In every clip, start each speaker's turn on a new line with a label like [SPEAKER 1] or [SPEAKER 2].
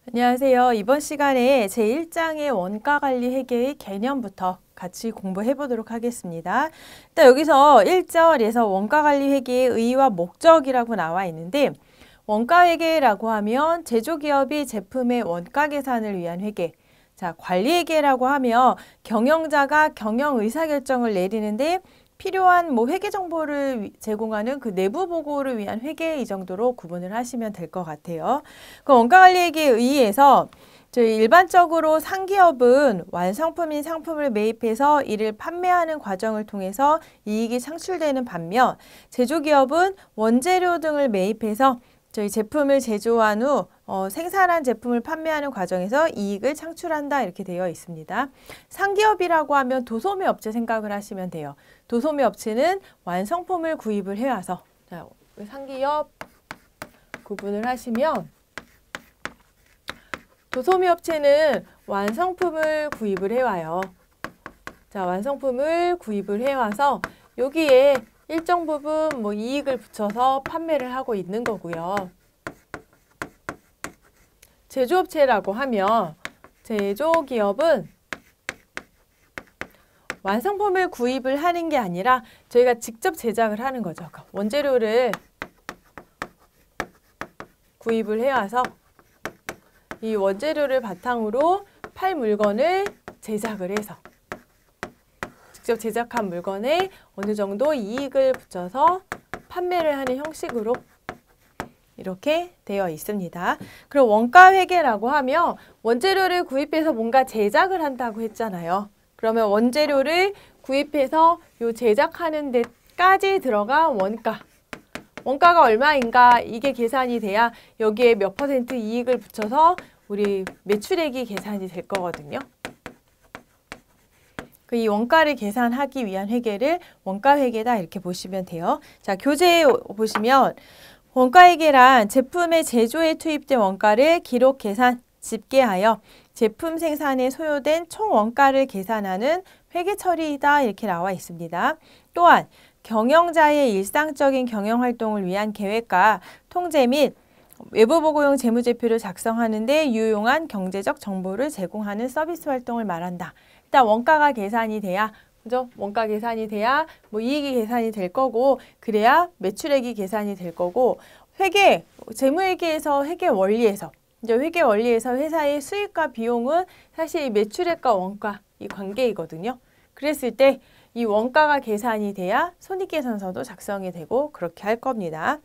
[SPEAKER 1] 안녕하세요. 이번 시간에 제1장의 원가관리 회계의 개념부터 같이 공부해 보도록 하겠습니다. 일단 여기서 1절에서 원가관리 회계의 의의와 목적이라고 나와 있는데, 원가회계라고 하면 제조기업이 제품의 원가 계산을 위한 회계, 자, 관리회계라고 하면 경영자가 경영 의사결정을 내리는데 필요한 회계 정보를 제공하는 그 내부 보고를 위한 회계, 이 정도로 구분을 하시면 될 것 같아요. 그 원가관리회계에 의해서 저희 일반적으로 상기업은 완성품인 상품을 매입해서 이를 판매하는 과정을 통해서 이익이 창출되는 반면, 제조기업은 원재료 등을 매입해서 저희 제품을 제조한 후 생산한 제품을 판매하는 과정에서 이익을 창출한다, 이렇게 되어 있습니다. 상기업이라고 하면 도소매 업체 생각을 하시면 돼요. 도소매 업체는 완성품을 구입을 해와서, 자, 상기업 구분을 하시면, 도소매 업체는 완성품을 구입을 해와요. 자, 완성품을 구입을 해와서 여기에 일정 부분 이익을 붙여서 판매를 하고 있는 거고요. 제조업체라고 하면 제조기업은 완성품을 구입을 하는 게 아니라 저희가 직접 제작을 하는 거죠. 원재료를 구입을 해와서 이 원재료를 바탕으로 팔 물건을 제작을 해서 직접 제작한 물건에 어느 정도 이익을 붙여서 판매를 하는 형식으로 이렇게 되어 있습니다. 그리고 원가회계라고 하면 원재료를 구입해서 뭔가 제작을 한다고 했잖아요. 그러면 원재료를 구입해서 요 제작하는 데까지 들어간 원가. 원가가 얼마인가, 이게 계산이 돼야 여기에 몇 퍼센트 이익을 붙여서 우리 매출액이 계산이 될 거거든요. 이 원가를 계산하기 위한 회계를 원가회계다, 이렇게 보시면 돼요. 자, 교재에 보시면 원가회계란 제품의 제조에 투입된 원가를 기록, 계산, 집계하여 제품 생산에 소요된 총 원가를 계산하는 회계 처리이다, 이렇게 나와 있습니다. 또한 경영자의 일상적인 경영 활동을 위한 계획과 통제 및 외부 보고용 재무제표를 작성하는 데 유용한 경제적 정보를 제공하는 서비스 활동을 말한다. 일단 원가가 계산이 돼야, 그죠? 원가 계산이 돼야 이익이 계산이 될 거고, 그래야 매출액이 계산이 될 거고, 회계, 재무회계에서 회계 원리에서, 이제 회계 원리에서 회사의 수익과 비용은 사실 이 매출액과 원가, 이 관계이거든요. 그랬을 때 이 원가가 계산이 돼야 손익계산서도 작성이 되고 그렇게 할 겁니다.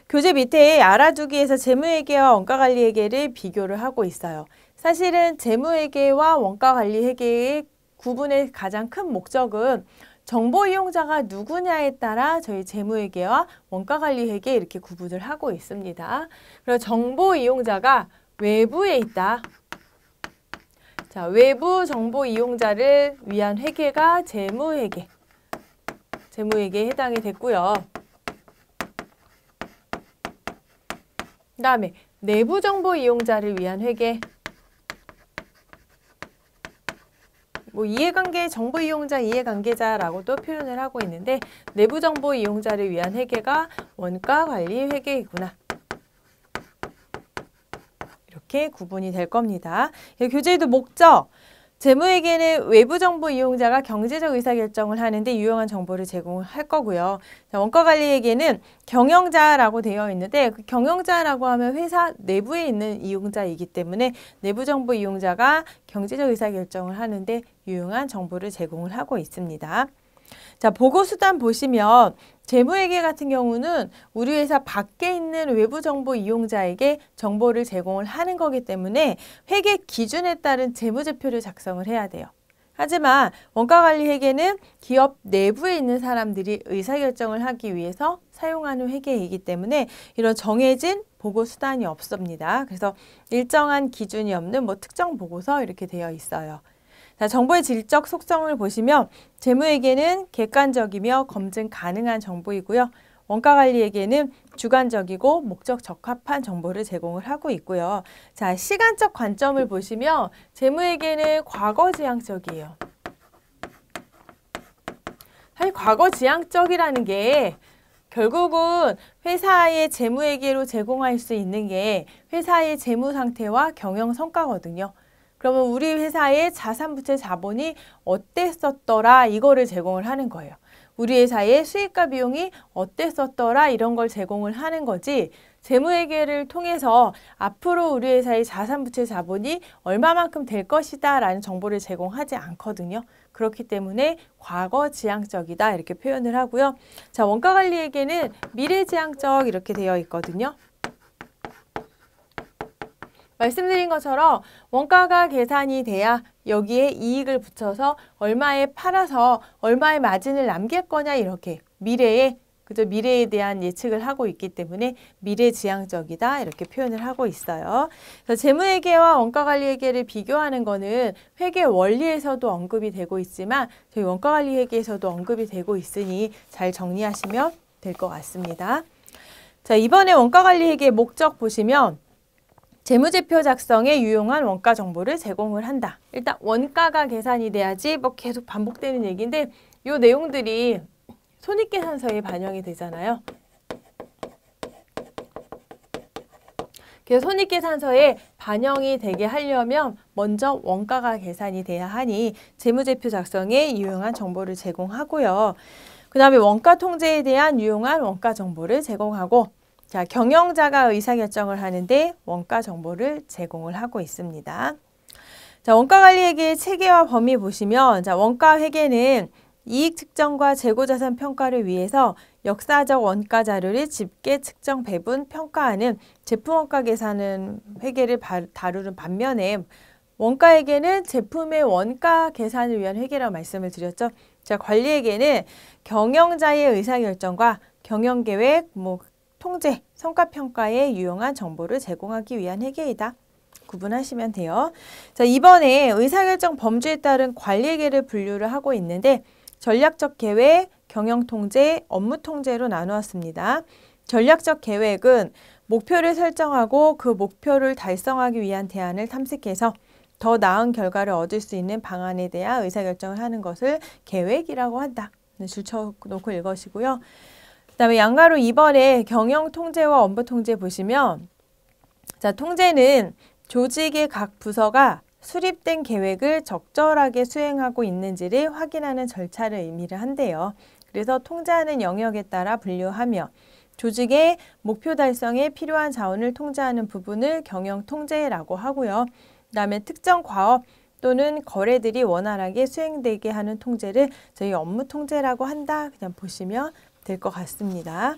[SPEAKER 1] 교재 밑에 알아두기에서 재무회계와 원가관리회계를 비교를 하고 있어요. 사실은 재무회계와 원가관리회계의 구분의 가장 큰 목적은 정보 이용자가 누구냐에 따라 저희 재무회계와 원가관리회계 이렇게 구분을 하고 있습니다. 그리고 정보 이용자가 외부에 있다. 자, 외부 정보 이용자를 위한 회계가 재무회계. 재무회계에 해당이 됐고요. 그 다음에 내부 정보 이용자를 위한 회계. 이해관계, 정보 이용자, 이해관계자라고도 표현을 하고 있는데, 내부 정보 이용자를 위한 회계가 원가관리 회계이구나, 이렇게 구분이 될 겁니다. 교재에도 목적, 재무회계는 외부 정보 이용자가 경제적 의사결정을 하는데 유용한 정보를 제공할 거고요. 원가관리회계는 경영자라고 되어 있는데, 그 경영자라고 하면 회사 내부에 있는 이용자이기 때문에 내부 정보 이용자가 경제적 의사결정을 하는데 유용한 정보를 제공을 하고 있습니다. 자, 보고수단 보시면 재무회계 같은 경우는 우리 회사 밖에 있는 외부 정보 이용자에게 정보를 제공을 하는 거기 때문에 회계 기준에 따른 재무제표를 작성을 해야 돼요. 하지만 원가관리회계는 기업 내부에 있는 사람들이 의사결정을 하기 위해서 사용하는 회계이기 때문에 이런 정해진 보고수단이 없습니다. 그래서 일정한 기준이 없는 특정 보고서, 이렇게 되어 있어요. 자, 정보의 질적 속성을 보시면 재무회계는 객관적이며 검증 가능한 정보이고요. 원가관리회계는 주관적이고 목적 적합한 정보를 제공을 하고 있고요. 자, 시간적 관점을 보시면 재무회계는 과거지향적이에요. 사실 과거지향적이라는 게 결국은 회사의 재무회계로 제공할 수 있는 게 회사의 재무 상태와 경영 성과거든요. 그러면 우리 회사의 자산부채 자본이 어땠었더라 이거를 제공을 하는 거예요. 우리 회사의 수익과 비용이 어땠었더라 이런 걸 제공을 하는 거지 재무회계를 통해서 앞으로 우리 회사의 자산부채 자본이 얼마만큼 될 것이다 라는 정보를 제공하지 않거든요. 그렇기 때문에 과거지향적이다 이렇게 표현을 하고요. 자, 원가관리회계는 미래지향적 이렇게 되어 있거든요. 말씀드린 것처럼 원가가 계산이 돼야 여기에 이익을 붙여서 얼마에 팔아서 얼마의 마진을 남길 거냐 이렇게 미래에 대한 예측을 하고 있기 때문에 미래지향적이다 이렇게 표현을 하고 있어요. 그래서 재무회계와 원가관리회계를 비교하는 거는 회계 원리에서도 언급이 되고 있지만 저희 원가관리회계에서도 언급이 되고 있으니 잘 정리하시면 될 것 같습니다. 자, 이번에 원가관리회계의 목적 보시면 재무제표 작성에 유용한 원가 정보를 제공을 한다. 일단 원가가 계산이 돼야지 뭐 계속 반복되는 얘기인데 이 내용들이 손익계산서에 반영이 되잖아요. 그래서 손익계산서에 반영이 되게 하려면 먼저 원가가 계산이 돼야 하니 재무제표 작성에 유용한 정보를 제공하고요. 그 다음에 원가 통제에 대한 유용한 원가 정보를 제공하고 자, 경영자가 의사결정을 하는데 원가 정보를 제공을 하고 있습니다. 자, 원가관리회계의 체계와 범위 보시면 자, 원가회계는 이익 측정과 재고자산 평가를 위해서 역사적 원가 자료를 집계, 측정, 배분, 평가하는 제품 원가 계산은 회계를 다루는 반면에 원가회계는 제품의 원가 계산을 위한 회계라고 말씀을 드렸죠. 자, 관리회계는 경영자의 의사결정과 경영계획, 통제, 성과평가에 유용한 정보를 제공하기 위한 회계이다. 구분하시면 돼요. 자, 이번에 의사결정 범주에 따른 관리회계를 분류를 하고 있는데 전략적 계획, 경영통제, 업무통제로 나누었습니다. 전략적 계획은 목표를 설정하고 그 목표를 달성하기 위한 대안을 탐색해서 더 나은 결과를 얻을 수 있는 방안에 대한 의사결정을 하는 것을 계획이라고 한다. 줄쳐놓고 읽으시고요. 그 다음에 양가로 2번에 경영통제와 업무통제 보시면 자, 통제는 조직의 각 부서가 수립된 계획을 적절하게 수행하고 있는지를 확인하는 절차를 의미를 한대요. 그래서 통제하는 영역에 따라 분류하며 조직의 목표 달성에 필요한 자원을 통제하는 부분을 경영통제라고 하고요. 그 다음에 특정 과업 또는 거래들이 원활하게 수행되게 하는 통제를 저희 업무통제라고 한다. 그냥 보시면 될 것 같습니다.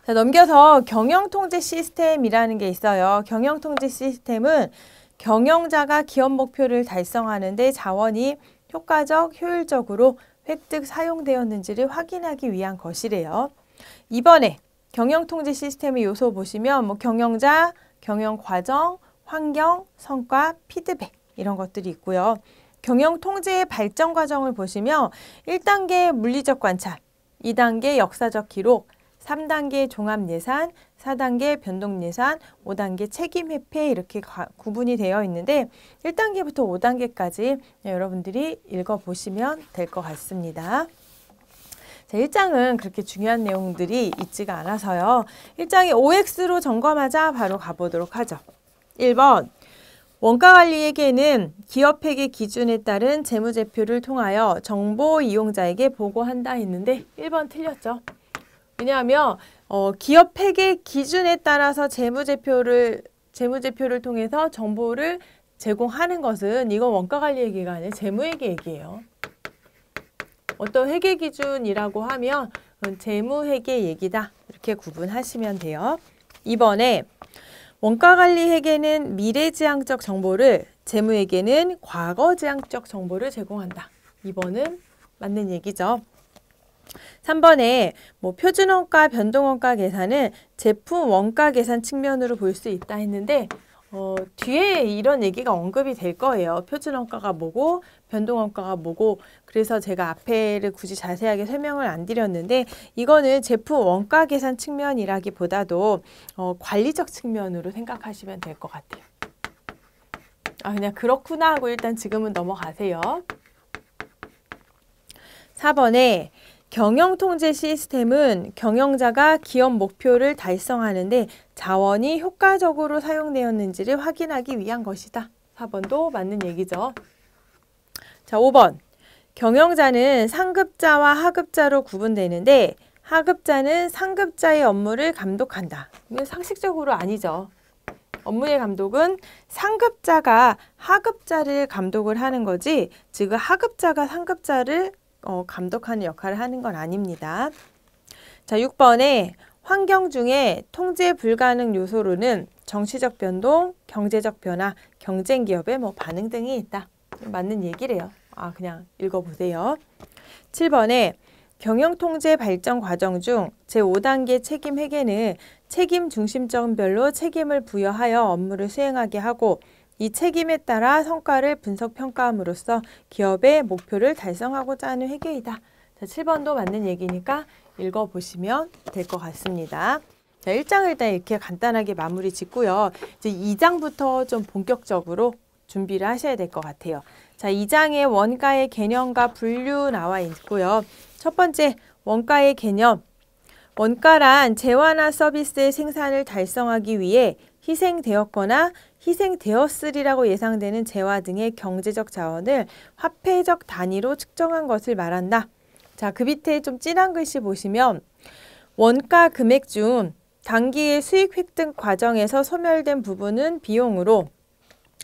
[SPEAKER 1] 자, 넘겨서 경영통제 시스템이라는 게 있어요. 경영통제 시스템은 경영자가 기업 목표를 달성하는 데 자원이 효과적, 효율적으로 획득, 사용되었는지를 확인하기 위한 것이래요. 이번에 경영통제 시스템의 요소 보시면 경영자, 경영과정, 환경, 성과, 피드백 이런 것들이 있고요. 경영통제의 발전 과정을 보시면 1단계 물리적 관찰, 2단계 역사적 기록, 3단계 종합예산, 4단계 변동예산, 5단계 책임회피 이렇게 구분이 되어 있는데 1단계부터 5단계까지 여러분들이 읽어보시면 될 것 같습니다. 자, 1장은 그렇게 중요한 내용들이 있지가 않아서요. 1장이 OX로 점검하자 바로 가보도록 하죠. 1번 원가관리회계는 기업회계 기준에 따른 재무제표를 통하여 정보 이용자에게 보고한다 했는데 1번 틀렸죠. 왜냐하면 기업회계 기준에 따라서 재무제표를 통해서 정보를 제공하는 것은 이건 원가관리회계가 아니라 재무회계 얘기예요. 어떤 회계 기준이라고 하면 재무회계 얘기다. 이렇게 구분하시면 돼요. 2번에 원가관리회계는 미래지향적 정보를, 재무회계는 과거지향적 정보를 제공한다. 2번은 맞는 얘기죠. 3번에 표준원가, 변동원가 계산은 제품 원가 계산 측면으로 볼 수 있다 했는데 뒤에 이런 얘기가 언급이 될 거예요. 표준원가가 뭐고 변동원가가 뭐고 그래서 제가 앞에를 굳이 자세하게 설명을 안 드렸는데 이거는 제품 원가 계산 측면이라기보다도 관리적 측면으로 생각하시면 될 것 같아요. 그냥 그렇구나 하고 일단 지금은 넘어가세요. 4번에 경영통제 시스템은 경영자가 기업 목표를 달성하는데 자원이 효과적으로 사용되었는지를 확인하기 위한 것이다. 4번도 맞는 얘기죠. 자, 5번. 경영자는 상급자와 하급자로 구분되는데 하급자는 상급자의 업무를 감독한다. 이건 상식적으로 아니죠. 업무의 감독은 상급자가 하급자를 감독을 하는 거지, 즉 하급자가 상급자를 감독하는 역할을 하는 건 아닙니다. 자, 6번에 환경 중에 통제 불가능 요소로는 정치적 변동, 경제적 변화, 경쟁 기업의 반응 등이 있다. 맞는 얘기래요. 그냥 읽어보세요. 7번에 경영통제 발전 과정 중 제5단계 책임 회계는 책임 중심점별로 책임을 부여하여 업무를 수행하게 하고 이 책임에 따라 성과를 분석 평가함으로써 기업의 목표를 달성하고자 하는 회계이다. 자, 7번도 맞는 얘기니까 읽어보시면 될 것 같습니다. 자, 1장을 일단 이렇게 간단하게 마무리 짓고요. 이제 2장부터 좀 본격적으로 준비를 하셔야 될 것 같아요. 자, 2장에 원가의 개념과 분류 나와 있고요. 첫 번째, 원가의 개념. 원가란 재화나 서비스의 생산을 달성하기 위해 희생되었거나 희생되었으리라고 예상되는 재화 등의 경제적 자원을 화폐적 단위로 측정한 것을 말한다. 자, 그 밑에 좀 진한 글씨 보시면 원가 금액 중 단기의 수익 획득 과정에서 소멸된 부분은 비용으로,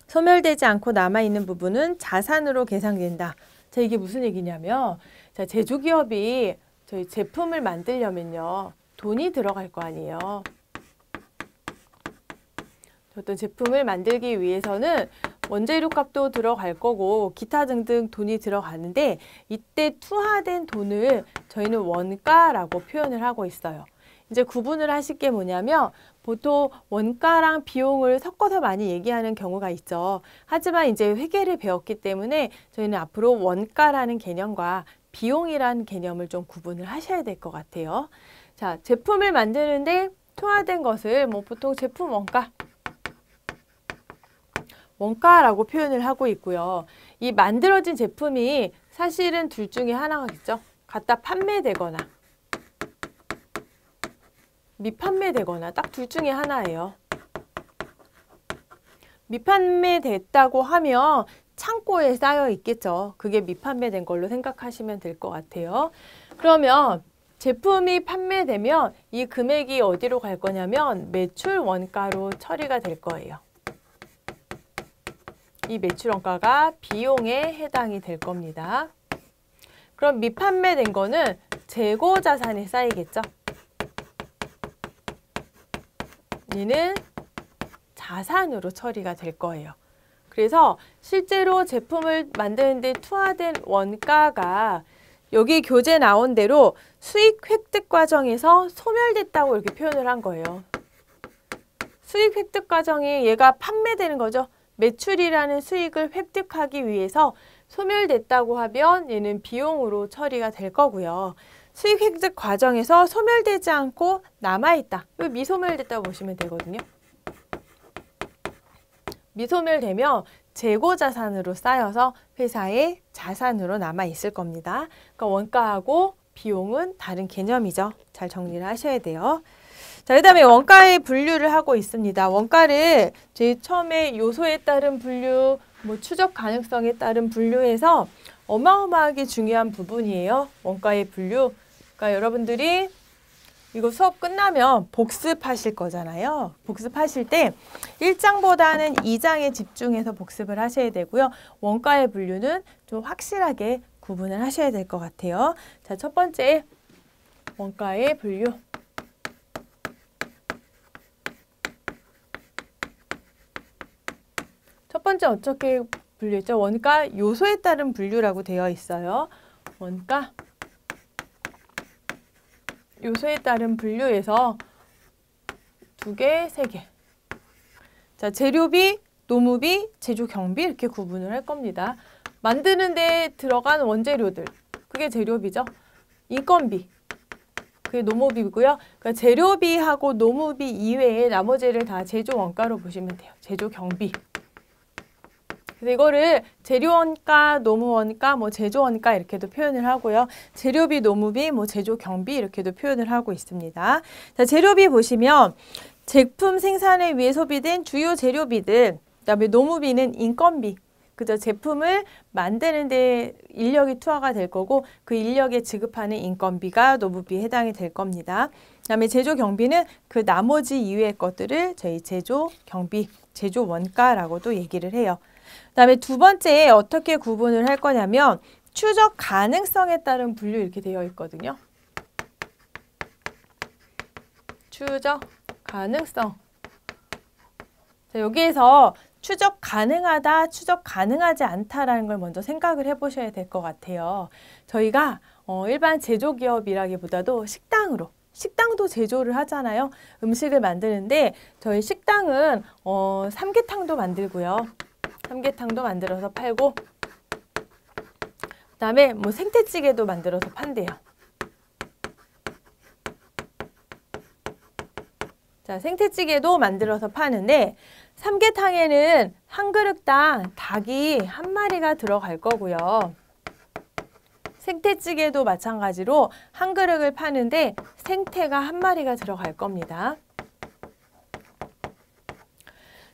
[SPEAKER 1] 소멸되지 않고 남아있는 부분은 자산으로 계산된다. 자, 이게 무슨 얘기냐면, 자, 제조기업이 저희 제품을 만들려면요, 돈이 들어갈 거 아니에요. 어떤 제품을 만들기 위해서는 원재료 값도 들어갈 거고 기타 등등 돈이 들어가는데 이때 투하된 돈을 저희는 원가라고 표현을 하고 있어요. 이제 구분을 하실 게 뭐냐면 보통 원가랑 비용을 섞어서 많이 얘기하는 경우가 있죠. 하지만 이제 회계를 배웠기 때문에 저희는 앞으로 원가라는 개념과 비용이라는 개념을 좀 구분을 하셔야 될 것 같아요. 자, 제품을 만드는데 투하된 것을 보통 제품 원가라고 표현을 하고 있고요. 이 만들어진 제품이 사실은 둘 중에 하나겠죠. 갖다 판매되거나 미판매되거나 딱 둘 중에 하나예요. 미판매됐다고 하면 창고에 쌓여 있겠죠. 그게 미판매된 걸로 생각하시면 될 것 같아요. 그러면 제품이 판매되면 이 금액이 어디로 갈 거냐면 매출 원가로 처리가 될 거예요. 이 매출 원가가 비용에 해당이 될 겁니다. 그럼 미판매된 거는 재고 자산에 쌓이겠죠. 얘는 자산으로 처리가 될 거예요. 그래서 실제로 제품을 만드는데 투하된 원가가 여기 교재 나온 대로 수익 획득 과정에서 소멸됐다고 이렇게 표현을 한 거예요. 수익 획득 과정에 얘가 판매되는 거죠. 매출이라는 수익을 획득하기 위해서 소멸됐다고 하면 얘는 비용으로 처리가 될 거고요. 수익 획득 과정에서 소멸되지 않고 남아있다. 미소멸됐다고 보시면 되거든요. 미소멸되면 재고자산으로 쌓여서 회사의 자산으로 남아있을 겁니다. 그러니까 원가하고 비용은 다른 개념이죠. 잘 정리를 하셔야 돼요. 자, 그 다음에 원가의 분류를 하고 있습니다. 원가를 제일 처음에 요소에 따른 분류, 추적 가능성에 따른 분류해서 어마어마하게 중요한 부분이에요. 원가의 분류. 그러니까 여러분들이 이거 수업 끝나면 복습하실 거잖아요. 복습하실 때 1장보다는 2장에 집중해서 복습을 하셔야 되고요. 원가의 분류는 좀 확실하게 구분을 하셔야 될 것 같아요. 자, 첫 번째 원가의 분류. 첫 번째 어떻게 분류했죠? 원가 요소에 따른 분류라고 되어 있어요. 원가 요소에 따른 분류에서 2개, 3개. 자, 재료비, 노무비, 제조 경비 이렇게 구분을 할 겁니다. 만드는 데 들어간 원재료들, 그게 재료비죠. 인건비, 그게 노무비고요. 그러니까 재료비하고 노무비 이외에 나머지를 다 제조 원가로 보시면 돼요. 제조 경비. 그래서 이거를 재료원가, 노무원가, 뭐 제조원가 이렇게도 표현을 하고요. 재료비, 노무비, 뭐 제조 경비 이렇게도 표현을 하고 있습니다. 자, 재료비 보시면 제품 생산을 위해 소비된 주요 재료비들, 그다음에 노무비는 인건비. 그죠? 제품을 만드는 데 인력이 투하가 될 거고 그 인력에 지급하는 인건비가 노무비에 해당이 될 겁니다. 그다음에 제조 경비는 그 나머지 이외의 것들을 저희 제조 경비, 제조 원가라고도 얘기를 해요. 그다음에 두 번째 어떻게 구분을 할 거냐면 추적 가능성에 따른 분류 이렇게 되어 있거든요. 추적 가능성. 자, 여기에서 추적 가능하다, 추적 가능하지 않다라는 걸 먼저 생각을 해보셔야 될 것 같아요. 저희가 일반 제조기업이라기보다도 식당도 제조를 하잖아요. 음식을 만드는데 저희 식당은 삼계탕도 만들고요. 삼계탕도 만들어서 팔고 그다음에 뭐 생태찌개도 만들어서 판대요. 자, 생태찌개도 만들어서 파는데 삼계탕에는 한 그릇당 닭이 한 마리가 들어갈 거고요. 생태찌개도 마찬가지로 한 그릇을 파는데 생태가 한 마리가 들어갈 겁니다.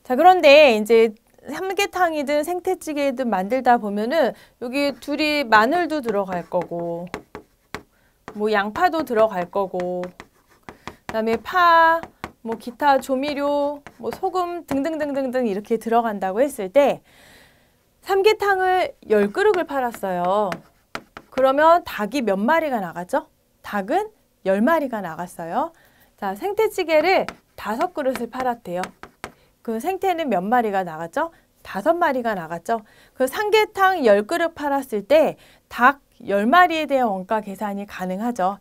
[SPEAKER 1] 자, 그런데 이제 삼계탕이든 생태찌개든 만들다 보면은 여기 둘이 마늘도 들어갈 거고 뭐 양파도 들어갈 거고 그다음에 파, 뭐 기타 조미료, 뭐 소금 등등등등등 이렇게 들어간다고 했을 때 삼계탕을 10그릇을 팔았어요. 그러면 닭이 몇 마리가 나갔죠? 닭은 10마리가 나갔어요. 자, 생태찌개를 5그릇을 팔았대요. 그 생태는 몇 마리가 나갔죠? 5마리가 나갔죠. 그 삼계탕 10그릇 팔았을 때 닭 10마리에 대한 원가 계산이 가능하죠.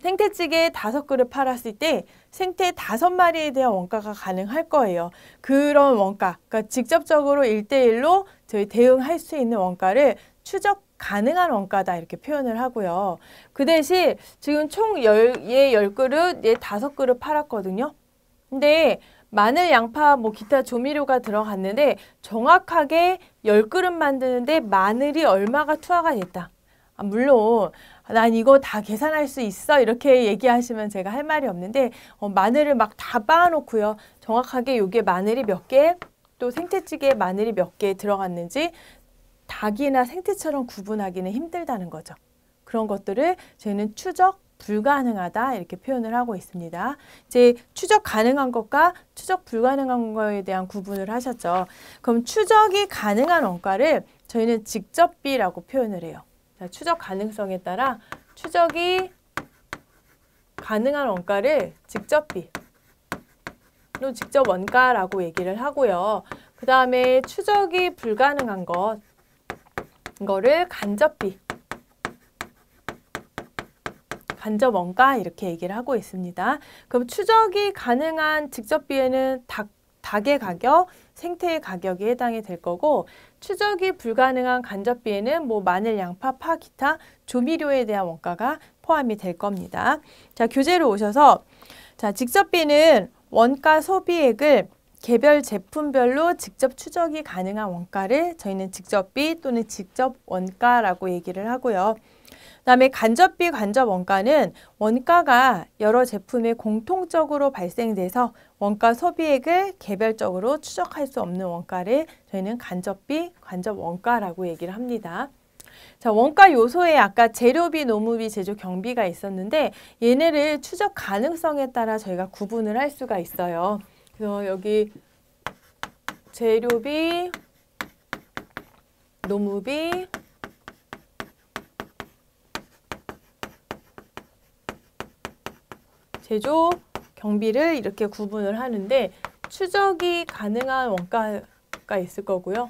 [SPEAKER 1] 생태찌개 5그릇 팔았을 때 생태 5마리에 대한 원가가 가능할 거예요. 그런 원가, 그러니까 직접적으로 1대1로 저희 대응할 수 있는 원가를 추적 가능한 원가다 이렇게 표현을 하고요. 그 대신 지금 총 얘 10그릇, 얘 5그릇 팔았거든요. 근데 마늘, 양파, 뭐 기타 조미료가 들어갔는데 정확하게 10그릇 만드는데 마늘이 얼마가 투하가 됐다. 물론 난 이거 다 계산할 수 있어 이렇게 얘기하시면 제가 할 말이 없는데 마늘을 막 다 빻아놓고요. 정확하게 이게 마늘이 몇 개, 또 생태찌개에 마늘이 몇 개 들어갔는지 닭이나 생태처럼 구분하기는 힘들다는 거죠. 그런 것들을 저희는 추적 불가능하다 이렇게 표현을 하고 있습니다. 이제 추적 가능한 것과 추적 불가능한 거에 대한 구분을 하셨죠. 그럼 추적이 가능한 원가를 저희는 직접비라고 표현을 해요. 자, 추적 가능성에 따라 추적이 가능한 원가를 직접비, 또 직접 원가라고 얘기를 하고요. 그 다음에 추적이 불가능한 이거를 간접비, 간접 원가 이렇게 얘기를 하고 있습니다. 그럼 추적이 가능한 직접비에는 닭의 가격, 생태의 가격이 해당이 될 거고 추적이 불가능한 간접비에는 뭐 마늘, 양파, 파, 기타 조미료에 대한 원가가 포함이 될 겁니다. 자, 교재로 오셔서 자, 직접비는 원가 소비액을 개별 제품별로 직접 추적이 가능한 원가를 저희는 직접비 또는 직접 원가라고 얘기를 하고요. 그다음에 간접비, 간접 원가는 원가가 여러 제품에 공통적으로 발생돼서 원가 소비액을 개별적으로 추적할 수 없는 원가를 저희는 간접비, 간접 원가라고 얘기를 합니다. 자, 원가 요소에 아까 재료비, 노무비, 제조 경비가 있었는데 얘네를 추적 가능성에 따라 저희가 구분을 할 수가 있어요. 그래서 여기 재료비, 노무비, 제조 경비를 이렇게 구분을 하는데 추적이 가능한 원가가 있을 거고요.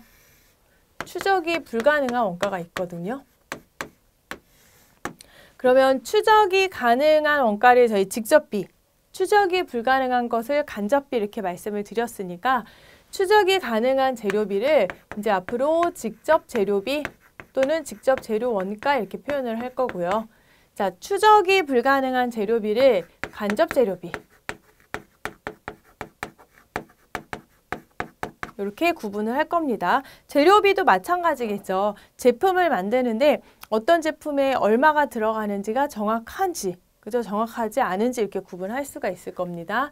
[SPEAKER 1] 추적이 불가능한 원가가 있거든요. 그러면 추적이 가능한 원가를 저희 직접비, 추적이 불가능한 것을 간접비 이렇게 말씀을 드렸으니까 추적이 가능한 재료비를 이제 앞으로 직접 재료비 또는 직접 재료 원가 이렇게 표현을 할 거고요. 자, 추적이 불가능한 재료비를 간접 재료비, 이렇게 구분을 할 겁니다. 재료비도 마찬가지겠죠. 제품을 만드는데 어떤 제품에 얼마가 들어가는지가 정확한지, 그죠? 정확하지 않은지 이렇게 구분할 수가 있을 겁니다.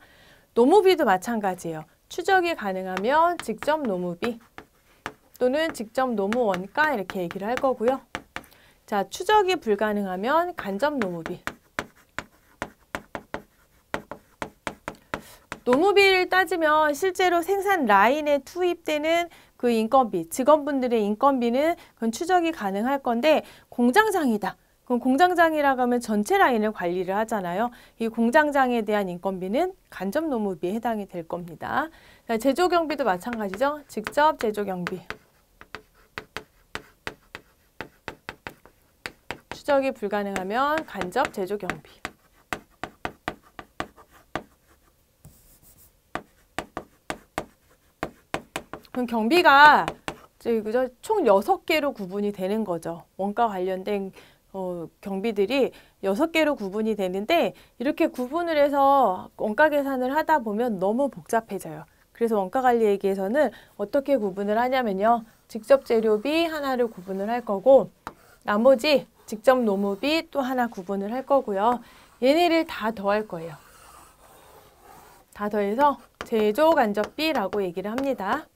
[SPEAKER 1] 노무비도 마찬가지예요. 추적이 가능하면 직접 노무비 또는 직접 노무 원가 이렇게 얘기를 할 거고요. 자, 추적이 불가능하면 간접 노무비. 노무비를 따지면 실제로 생산 라인에 투입되는 그 인건비, 직원분들의 인건비는 그건 추적이 가능할 건데 공장장이다. 그럼 공장장이라고 하면 전체 라인을 관리를 하잖아요. 이 공장장에 대한 인건비는 간접 노무비에 해당이 될 겁니다. 제조 경비도 마찬가지죠. 직접 제조 경비. 추적이 불가능하면 간접 제조 경비. 그럼 경비가 그죠? 총 6개로 구분이 되는 거죠. 원가 관련된 경비들이 6개로 구분이 되는데 이렇게 구분을 해서 원가 계산을 하다 보면 너무 복잡해져요. 그래서 원가 관리 얘기에서는 어떻게 구분을 하냐면요. 직접 재료비 하나를 구분을 할 거고 나머지 직접 노무비 또 하나 구분을 할 거고요. 얘네를 다 더할 거예요. 다 더해서 제조 간접비라고 얘기를 합니다.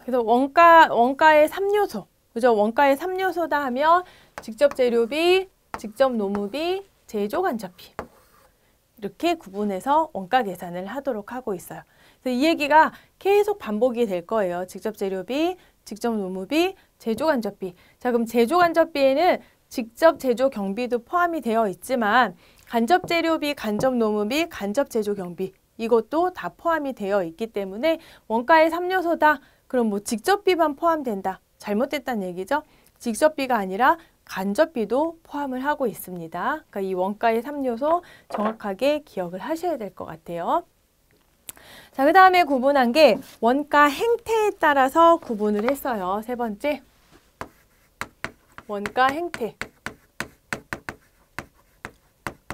[SPEAKER 1] 그래서 원가의 3요소, 그죠? 원가의 3요소다 하면 직접 재료비, 직접 노무비, 제조 간접비. 이렇게 구분해서 원가 계산을 하도록 하고 있어요. 그래서 이 얘기가 계속 반복이 될 거예요. 직접 재료비, 직접 노무비, 제조 간접비. 자, 그럼 제조 간접비에는 직접 제조 경비도 포함이 되어 있지만 간접 재료비, 간접 노무비, 간접 제조 경비 이것도 다 포함이 되어 있기 때문에 원가의 3요소다. 그럼 뭐 직접비만 포함된다. 잘못됐다는 얘기죠. 직접비가 아니라 간접비도 포함을 하고 있습니다. 그러니까 이 원가의 3요소 정확하게 기억을 하셔야 될 것 같아요. 자, 그 다음에 구분한 게 원가 행태에 따라서 구분을 했어요. 세 번째. 원가 행태.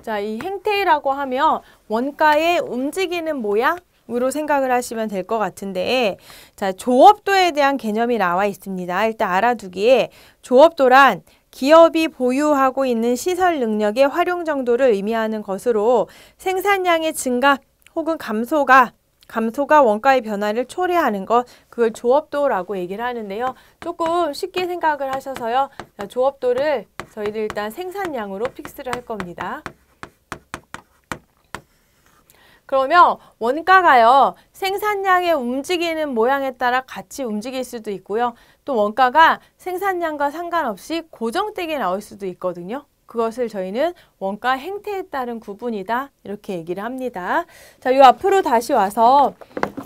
[SPEAKER 1] 자, 이 행태라고 하면 원가의 움직이는 모양으로 생각을 하시면 될 것 같은데, 자, 조업도에 대한 개념이 나와 있습니다. 일단 알아두기에 조업도란 기업이 보유하고 있는 시설 능력의 활용 정도를 의미하는 것으로 생산량의 증가 혹은 감소가 원가의 변화를 초래하는 것, 그걸 조업도라고 얘기를 하는데요. 조금 쉽게 생각을 하셔서요. 자, 조업도를 저희들 일단 생산량으로 픽스를 할 겁니다. 그러면 원가가요, 생산량의 움직이는 모양에 따라 같이 움직일 수도 있고요. 또 원가가 생산량과 상관없이 고정되게 나올 수도 있거든요. 그것을 저희는 원가 행태에 따른 구분이다. 이렇게 얘기를 합니다. 자, 요 앞으로 다시 와서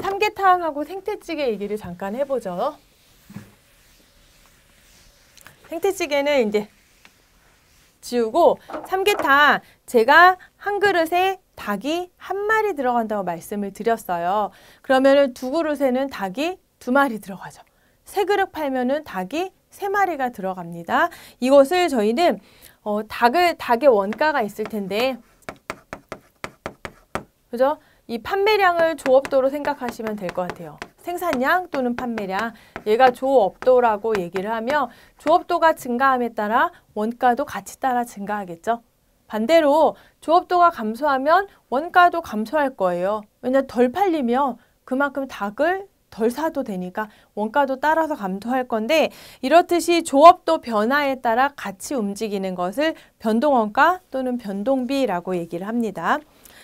[SPEAKER 1] 삼계탕하고 생태찌개 얘기를 잠깐 해보죠. 생태찌개는 이제 지우고 삼계탕 제가 한 그릇에 닭이 1마리 들어간다고 말씀을 드렸어요. 그러면은 2그릇에는 닭이 2마리 들어가죠. 3그릇 팔면은 닭이 3마리가 들어갑니다. 이것을 저희는 닭의 원가가 있을 텐데, 그죠? 이 판매량을 조업도로 생각하시면 될 것 같아요. 생산량 또는 판매량, 얘가 조업도라고 얘기를 하며 조업도가 증가함에 따라 원가도 같이 따라 증가하겠죠. 반대로 조업도가 감소하면 원가도 감소할 거예요. 왜냐하면 덜 팔리면 그만큼 닭을 덜 사도 되니까 원가도 따라서 감소할 건데, 이렇듯이 조업도 변화에 따라 같이 움직이는 것을 변동원가 또는 변동비라고 얘기를 합니다.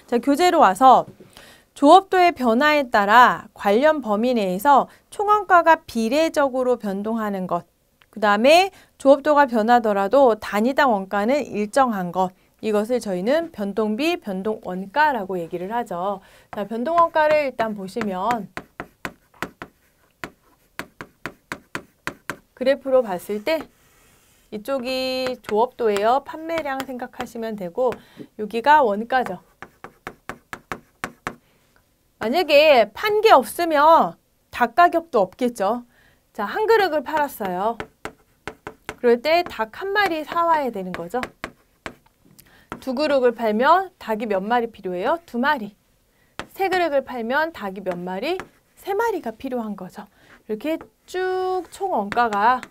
[SPEAKER 1] 자, 교재로 와서 조업도의 변화에 따라 관련 범위 내에서 총원가가 비례적으로 변동하는 것, 그 다음에 조업도가 변하더라도 단위당 원가는 일정한 것, 이것을 저희는 변동비, 변동원가라고 얘기를 하죠. 자, 변동원가를 일단 보시면 그래프로 봤을 때 이쪽이 조업도예요. 판매량 생각하시면 되고 여기가 원가죠. 만약에 판 게 없으면 닭 가격도 없겠죠. 자, 한 그릇을 팔았어요. 그럴 때 닭 1마리 사와야 되는 거죠. 2그릇을 팔면 닭이 몇 마리 필요해요? 2마리. 세 그릇을 팔면 닭이 몇 마리? 3마리가 필요한 거죠. 이렇게 쭉 총 원가가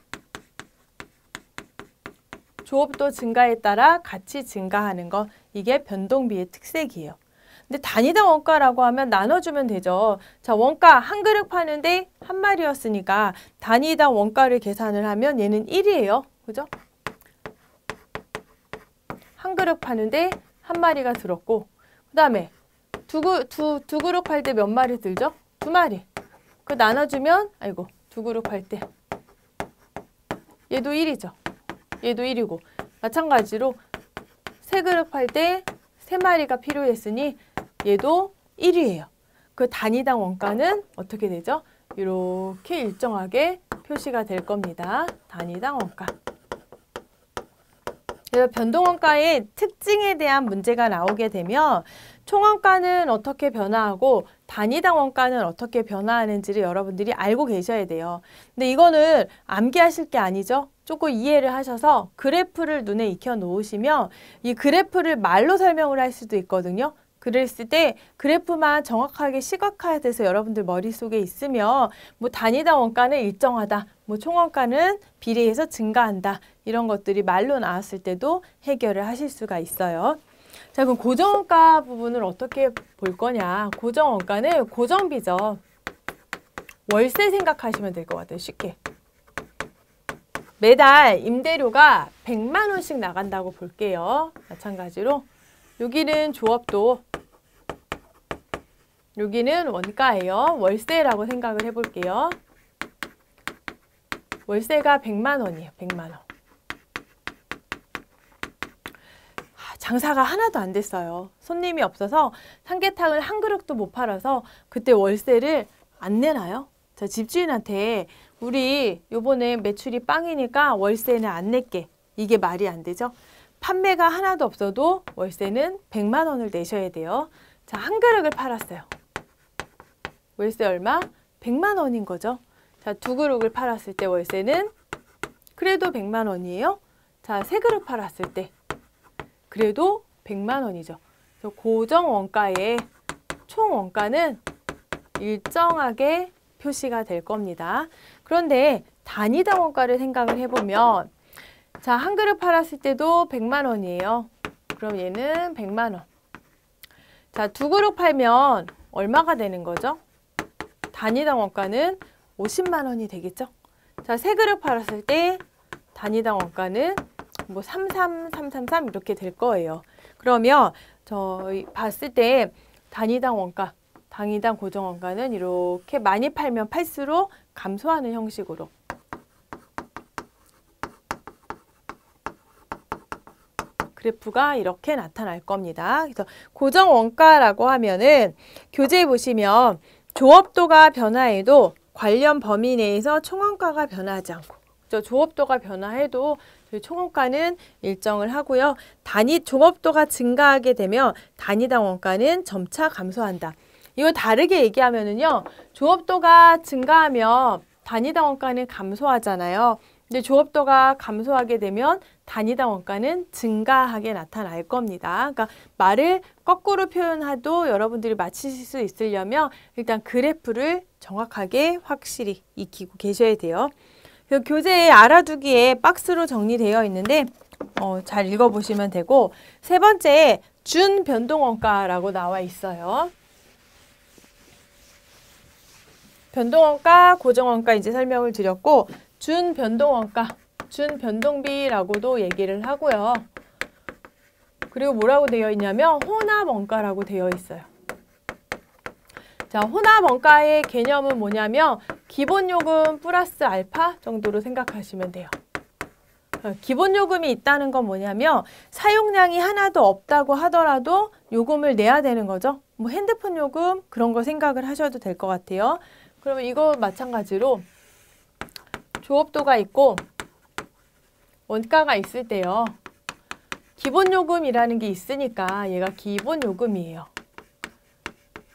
[SPEAKER 1] 조업도 증가에 따라 같이 증가하는 거, 이게 변동비의 특색이에요. 근데 단위당 원가라고 하면 나눠주면 되죠. 자, 원가 한 그릇 파는데 한 마리였으니까 단위당 원가를 계산을 하면 얘는 1이에요. 그죠? 한 그릇 파는데 한 마리가 들었고, 그 다음에 두 그릇 팔 때 몇 마리 들죠? 2마리. 그 나눠주면, 아이고, 두 그릇 팔 때 얘도 1이죠. 얘도 1이고, 마찬가지로 세 그릇 팔 때 3마리가 필요했으니 얘도 1이에요. 그 단위당 원가는 어떻게 되죠? 이렇게 일정하게 표시가 될 겁니다. 단위당 원가. 그래서 변동원가의 특징에 대한 문제가 나오게 되면 총원가는 어떻게 변화하고 단위당 원가는 어떻게 변화하는지를 여러분들이 알고 계셔야 돼요. 근데 이거는 암기하실 게 아니죠. 조금 이해를 하셔서 그래프를 눈에 익혀 놓으시면 이 그래프를 말로 설명을 할 수도 있거든요. 그랬을 때 그래프만 정확하게 시각화돼서 여러분들 머릿속에 있으면 뭐 단위당 원가는 일정하다, 뭐 총원가는 비례해서 증가한다, 이런 것들이 말로 나왔을 때도 해결을 하실 수가 있어요. 자, 그럼 고정원가 부분을 어떻게 볼 거냐. 고정원가는 고정비죠. 월세 생각하시면 될 것 같아요. 쉽게. 매달 임대료가 100만 원씩 나간다고 볼게요. 마찬가지로 여기는 조업도, 여기는 원가예요. 월세라고 생각을 해볼게요. 월세가 100만 원이에요. 100만 원. 장사가 하나도 안 됐어요. 손님이 없어서 삼계탕을 한 그릇도 못 팔아서 그때 월세를 안 내나요? 자, 집주인한테 우리 요번에 매출이 빵이니까 월세는 안 낼게. 이게 말이 안 되죠? 판매가 하나도 없어도 월세는 100만 원을 내셔야 돼요. 자, 한 그릇을 팔았어요. 월세 얼마? 100만 원인 거죠. 자, 두 그릇을 팔았을 때 월세는 그래도 100만 원이에요. 자, 세 그릇 팔았을 때 그래도 100만 원이죠. 그래서 고정 원가의 총 원가는 일정하게 표시가 될 겁니다. 그런데 단위당 원가를 생각을 해보면, 자, 한 그릇 팔았을 때도 100만 원이에요. 그럼 얘는 100만 원. 자, 두 그릇 팔면 얼마가 되는 거죠? 단위당 원가는 50만 원이 되겠죠? 자, 세 그릇 팔았을 때 단위당 원가는 뭐 33333 이렇게 될 거예요. 그러면 저희 봤을 때 단위당 원가, 단위당 고정 원가는 이렇게 많이 팔면 팔수록 감소하는 형식으로 그래프가 이렇게 나타날 겁니다. 그래서 고정 원가라고 하면은 교재에 보시면 조업도가 변화해도 관련 범위 내에서 총원가가 변하지 않고, 조업도가 변화해도 총원가는 일정을 하고요. 조업도가 증가하게 되면 단위당 원가는 점차 감소한다. 이거 다르게 얘기하면은요, 조업도가 증가하면 단위당 원가는 감소하잖아요. 근데 조업도가 감소하게 되면 단위당 원가는 증가하게 나타날 겁니다. 그러니까 말을 거꾸로 표현해도 여러분들이 맞히실 수 있으려면 일단 그래프를 정확하게 확실히 익히고 계셔야 돼요. 교재에 알아두기에 박스로 정리되어 있는데 잘 읽어보시면 되고, 세 번째 준변동원가라고 나와 있어요. 변동원가, 고정원가 이제 설명을 드렸고, 준변동원가, 준변동비라고도 얘기를 하고요. 그리고 뭐라고 되어 있냐면 혼합원가라고 되어 있어요. 자, 혼합원가의 개념은 뭐냐면 기본요금 플러스 알파 정도로 생각하시면 돼요. 기본요금이 있다는 건 뭐냐면 사용량이 하나도 없다고 하더라도 요금을 내야 되는 거죠. 뭐 핸드폰 요금 그런 거 생각을 하셔도 될 것 같아요. 그러면 이거 마찬가지로 조업도가 있고 원가가 있을 때요. 기본요금이라는 게 있으니까 얘가 기본요금이에요.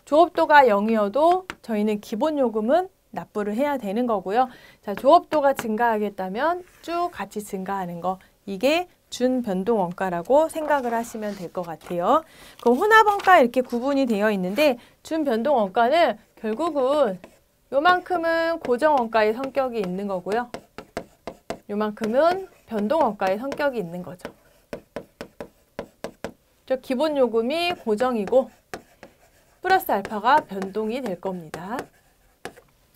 [SPEAKER 1] 조업도가 0이어도 저희는 기본요금은 납부를 해야 되는 거고요. 자, 조업도가 증가하겠다면 쭉 같이 증가하는 거. 이게 준변동 원가라고 생각을 하시면 될 것 같아요. 그럼 혼합원가 이렇게 구분이 되어 있는데 준변동 원가는 결국은 요만큼은 고정원가의 성격이 있는 거고요. 요만큼은 변동원가의 성격이 있는 거죠. 기본 요금이 고정이고 플러스 알파가 변동이 될 겁니다.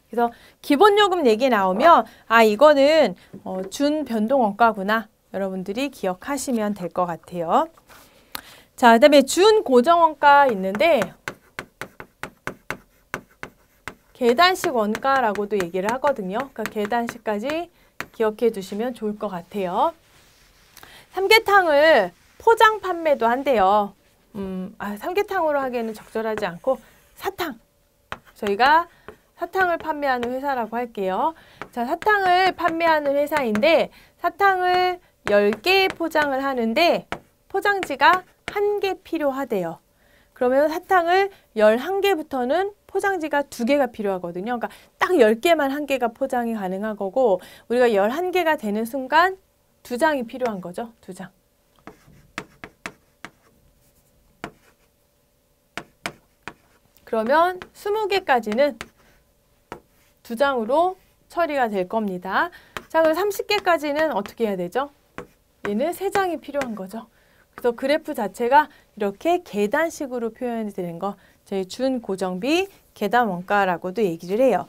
[SPEAKER 1] 그래서 기본 요금 얘기 나오면 이거는 준변동 원가구나. 여러분들이 기억하시면 될 것 같아요. 자, 그다음에 준고정원가 있는데 계단식 원가라고도 얘기를 하거든요. 그러니까 계단식까지 기억해 두시면 좋을 것 같아요. 삼계탕을 포장 판매도 한대요. 삼계탕으로 하기에는 적절하지 않고 사탕. 저희가 사탕을 판매하는 회사라고 할게요. 자, 사탕을 판매하는 회사인데 사탕을 10개 포장을 하는데 포장지가 1개 필요하대요. 그러면 사탕을 11개부터는 포장지가 2개가 필요하거든요. 그러니까 딱 10개만 1개가 포장이 가능한 거고 우리가 11개가 되는 순간 2장이 필요한 거죠. 2장. 그러면 20개까지는 2장으로 처리가 될 겁니다. 자, 그럼 30개까지는 어떻게 해야 되죠? 얘는 3장이 필요한 거죠. 그래서 그래프 자체가 이렇게 계단식으로 표현이 되는 거 저희 준고정비 계단 원가라고도 얘기를 해요.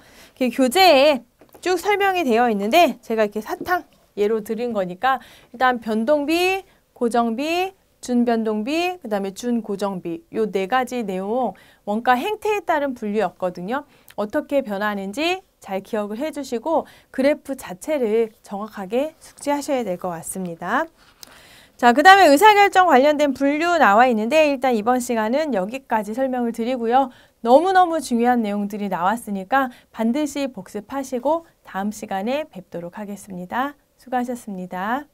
[SPEAKER 1] 교재에 쭉 설명이 되어 있는데 제가 이렇게 사탕 예로 들은 거니까 일단 변동비, 고정비, 준변동비, 그 다음에 준고정비 요 4가지 내용 원가 행태에 따른 분류였거든요. 어떻게 변하는지 잘 기억을 해주시고 그래프 자체를 정확하게 숙지하셔야 될 것 같습니다. 자, 그 다음에 의사결정 관련된 분류 나와 있는데 일단 이번 시간은 여기까지 설명을 드리고요. 너무너무 중요한 내용들이 나왔으니까 반드시 복습하시고 다음 시간에 뵙도록 하겠습니다. 수고하셨습니다.